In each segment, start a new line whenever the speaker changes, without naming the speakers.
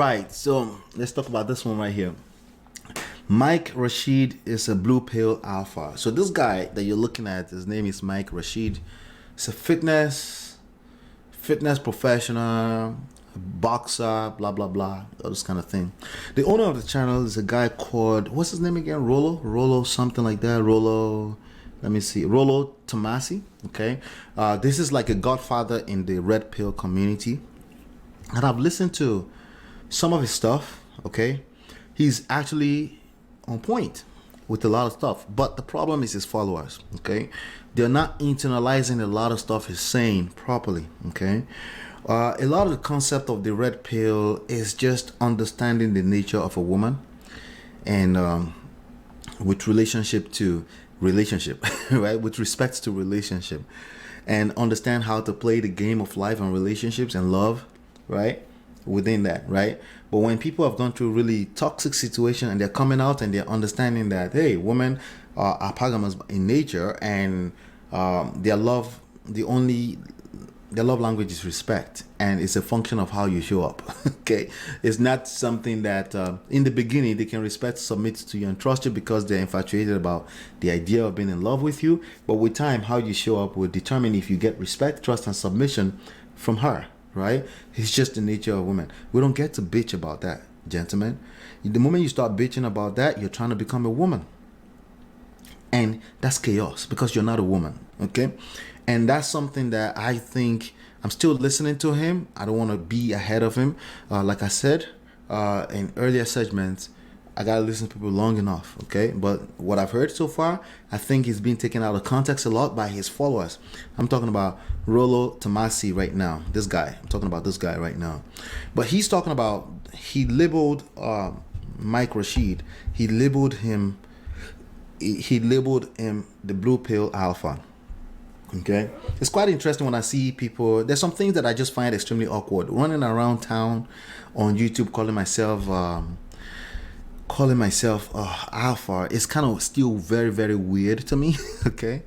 right, so let's talk about this one right here. Mike Rashid is a blue pill alpha. So this guy that you're looking at, his name is Mike Rashid. He's a fitness professional, boxer, blah blah blah, all this kind of thing. The owner of the channel is a guy called, what's his name again? Rollo something like that. Let me see, Rollo Tomasi. Okay, this is like a godfather in the red pill community, and I've listened to some of his stuff. Okay, he's actually on point with a lot of stuff, but the problem is his followers. Okay, they're not internalizing a lot of stuff he's saying properly. Okay, a lot of the concept of the red pill is just understanding the nature of a woman, and with relationship, right, with respect to relationship, and understand how to play the game of life and relationships and love, right, within that, right. But when people have gone through really toxic situation and they're coming out and they're understanding that, hey, women are polygamous in nature, and their love language is respect, and it's a function of how you show up. Okay, it's not something that in the beginning they can respect, submit to you, and trust you because they're infatuated about the idea of being in love with you. But with time, how you show up will determine if you get respect, trust, and submission from her, right? It's just the nature of women. We don't get to bitch about that, gentlemen. The moment you start bitching about that, you're trying to become a woman, and that's chaos because you're not a woman. Okay, and that's something that I think I'm still listening to him. I don't want to be ahead of him. Like I said in earlier segments, I gotta listen to people long enough. Okay, but what I've heard so far, I think he's been taken out of context a lot by his followers. I'm talking about Rollo Tomasi right now. This guy. I'm talking about this guy right now. But he's talking about, he labeled Mike Rashid. He labeled him the blue pill alpha. Okay, it's quite interesting when I see people. There's some things that I just find extremely awkward. Running around town on YouTube calling myself alpha is kind of still very, very weird to me. Okay,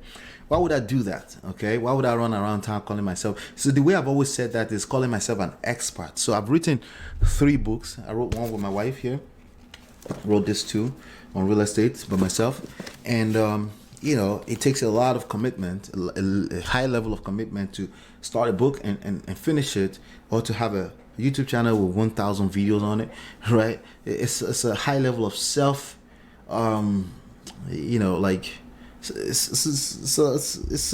why would I do that? Okay, why would I run around town calling myself? So the way I've always said that is calling myself an expert. So I've written 3 books. I wrote one with my wife here. Wrote this too on real estate by myself, and it takes a lot of commitment, a high level of commitment to start a book and finish it, or to have a YouTube channel with 1,000 videos on it, right? It's a high level of self, it's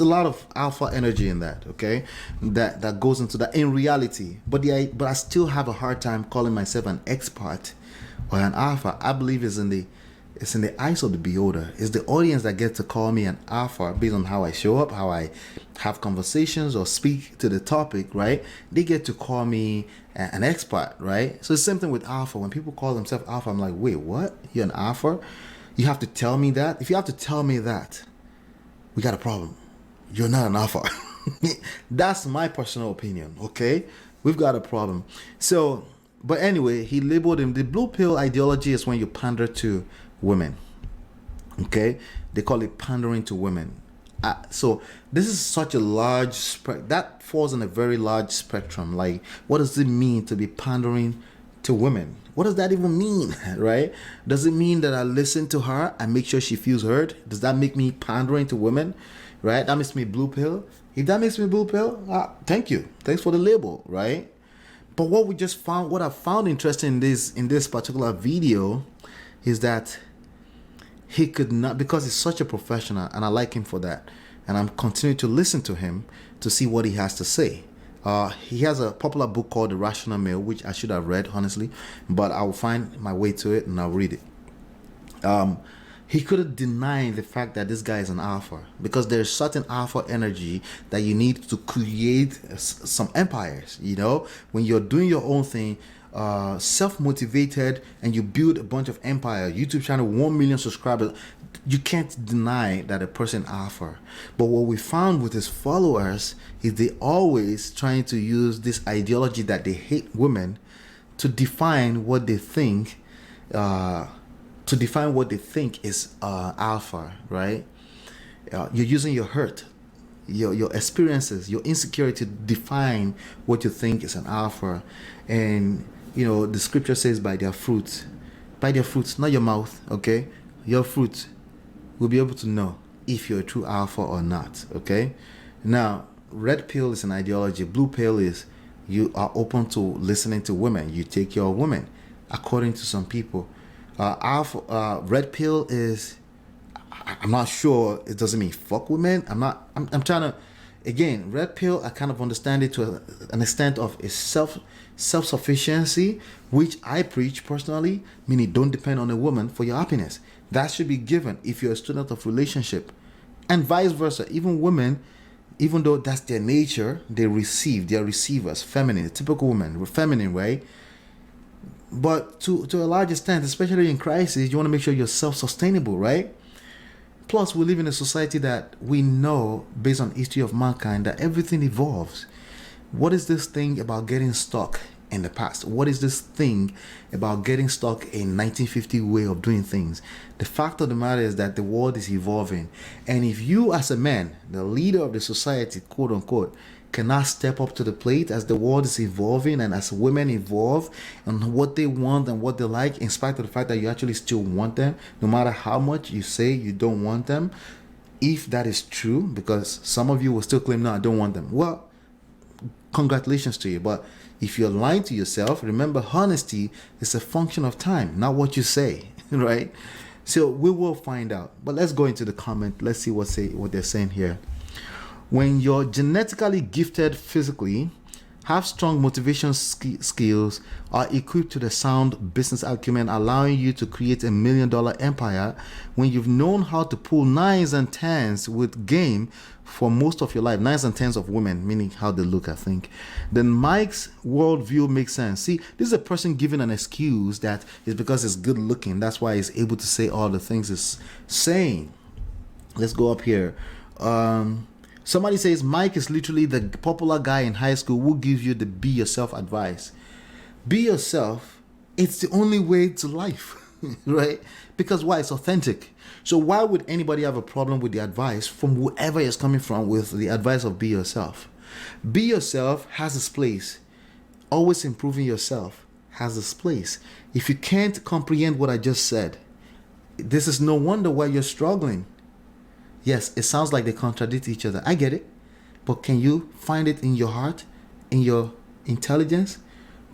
a lot of alpha energy in that. Okay, that goes into that in reality. But I still have a hard time calling myself an expert or an alpha. I believe it's in the eyes of the beholder. It's the audience that gets to call me an alpha based on how I show up, how I have conversations or speak to the topic, right? They get to call me an expert, right? So it's the same thing with alpha. When people call themselves alpha, I'm like, wait, what? You're an alpha? You have to tell me that? If you have to tell me that, we got a problem. You're not an alpha. That's my personal opinion, okay? We've got a problem. So, but anyway, he labeled him, the blue pill ideology is when you pander to women. Okay, they call it pandering to women. So this is such a large that falls in a very large spectrum. Like, what does it mean to be pandering to women? What does that even mean? Right? Does it mean that I listen to her and make sure she feels heard? Does that make me pandering to women? Right? That makes me blue pill. If that makes me blue pill, thank you, thanks for the label, right? But what I found interesting in this particular video is that he could not, because he's such a professional, and I like him for that, and I'm continuing to listen to him to see what he has to say. He has a popular book called The Rational Male, which I should have read, honestly, but I will find my way to it and I'll read it. He couldn't deny the fact that this guy is an alpha, because there's certain alpha energy that you need to create some empires. When you're doing your own thing, self-motivated, and you build a bunch of empire, YouTube channel, 1 million subscribers, you can't deny that a person alpha. But what we found with his followers is they always trying to use this ideology that they hate women to define what they think is alpha, right? You're using your hurt, your experiences, your insecurity to define what you think is an alpha. And the scripture says by their fruits. By their fruits, not your mouth, okay? Your fruits will be able to know if you're a true alpha or not, okay? Now, red pill is an ideology. Blue pill is you are open to listening to women. You take your women, according to some people. Red pill is, I'm not sure. It doesn't mean fuck women. I'm trying to, again, red pill, I kind of understand it to an extent of a self-sufficiency, which I preach personally, meaning don't depend on a woman for your happiness. That should be given if you're a student of relationship, and vice versa. Even women, even though that's their nature, they are receivers, feminine, typical women, we're feminine, right? But to a large extent, especially in crisis, you want to make sure you're self-sustainable, right? Plus, we live in a society that we know, based on history of mankind, that everything evolves. What is this thing about getting stuck in the past? What is this thing about getting stuck in 1950 way of doing things? The fact of the matter is that the world is evolving. And if you as a man, the leader of the society, quote unquote, cannot step up to the plate as the world is evolving and as women evolve and what they want and what they like, in spite of the fact that you actually still want them, no matter how much you say you don't want them, if that is true, because some of you will still claim, no, I don't want them. Well, congratulations to you. But if you're lying to yourself, remember, honesty is a function of time, not what you say, right? So we will find out. But let's go into the comment. Let's see what they're saying here. When you're genetically gifted physically, have strong motivation skills, are equipped to the sound business acumen, allowing you to create $1 million empire, when you've known how to pull 9s and 10s with game for most of your life, 9s and 10s of women, meaning how they look, I think, then Mike's worldview makes sense. See, this is a person giving an excuse that is because he's good looking. That's why he's able to say all the things he's saying. Let's go up here. Somebody says Mike is literally the popular guy in high school who gives you the be yourself advice. Be yourself. It's the only way to life, right? Because why? It's authentic. So why would anybody have a problem with the advice from whoever is coming from with the advice of be yourself? Be yourself has its place. Always improving yourself has its place. If you can't comprehend what I just said, this is no wonder why you're struggling. Yes, it sounds like they contradict each other. I get it. But can you find it in your heart, in your intelligence,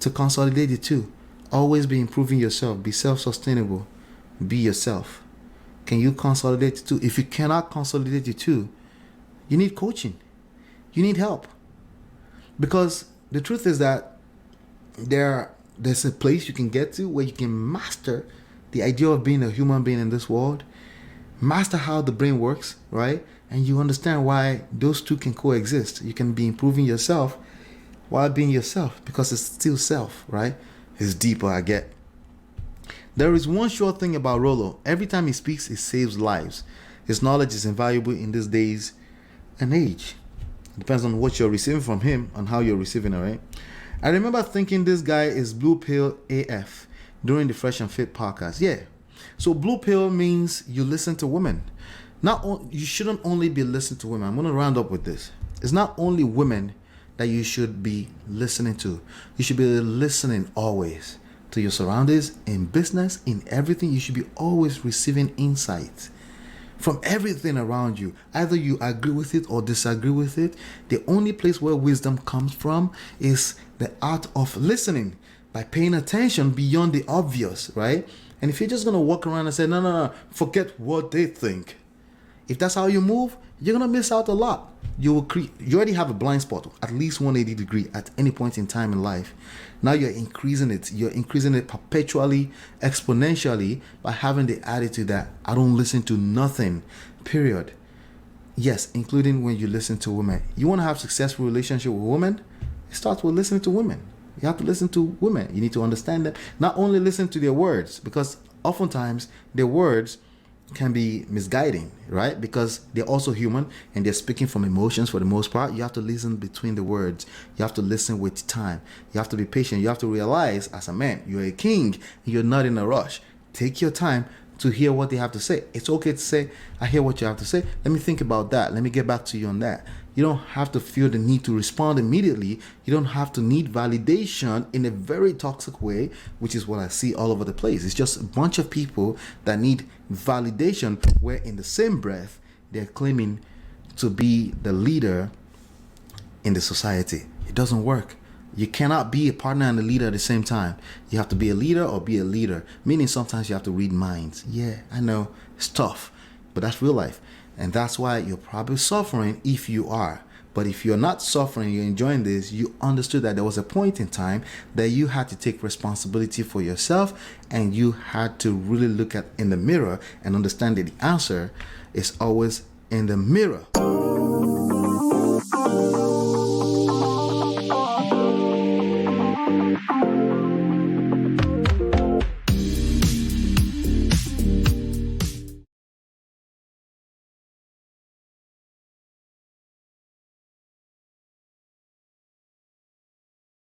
to consolidate the two? Always be improving yourself. Be self-sustainable. Be yourself. Can you consolidate the two? If you cannot consolidate the two, you need coaching. You need help. Because the truth is that there's a place you can get to where you can master the idea of being a human being in this world. Master how the brain works, right? And you understand why those two can coexist. You can be improving yourself while being yourself, because it's still self, right? It's deeper, I get. There is one sure thing about Rollo. Every time he speaks, it saves lives. His knowledge is invaluable in these days and age. It depends on what you're receiving from him and how you're receiving it, right? I remember thinking this guy is blue pill AF during the Fresh and Fit podcast. Yeah. So blue pill means you listen to women. You shouldn't only be listening to women. I'm going to round up with this. It's not only women that you should be listening to. You should be listening always to your surroundings, in business, in everything. You should be always receiving insight from everything around you. Either you agree with it or disagree with it. The only place where wisdom comes from is the art of listening, by paying attention beyond the obvious, right? And if you're just going to walk around and say, no, forget what they think. If that's how you move, you're going to miss out a lot. You already have a blind spot, at least 180 degree at any point in time in life. Now you're increasing it. You're increasing it perpetually, exponentially, by having the attitude that I don't listen to nothing, period. Yes, including when you listen to women. You want to have successful relationship with women? It starts with listening to women. You have to listen to women. You need to understand them. Not only listen to their words, because oftentimes their words can be misguiding, right? Because they're also human and they're speaking from emotions for the most part. You have to listen between the words. You have to listen with time. You have to be patient. You have to realize, as a man, you're a king and you're not in a rush. Take your time to hear what they have to say. It's okay to say, I hear what you have to say. Let me think about that. Let me get back to you on that. You don't have to feel the need to respond immediately. You don't have to need validation in a very toxic way, which is what I see all over the place. It's just a bunch of people that need validation, where in the same breath they're claiming to be the leader in the society. It doesn't work. You cannot be a partner and a leader at the same time. You have to be a leader or be a leader, meaning sometimes you have to read minds. Yeah, I know it's tough, but that's real life. And that's why you're probably suffering if you are. But if you're not suffering, you're enjoying this, you understood that there was a point in time that you had to take responsibility for yourself, and you had to really look at in the mirror and understand that the answer is always in the mirror.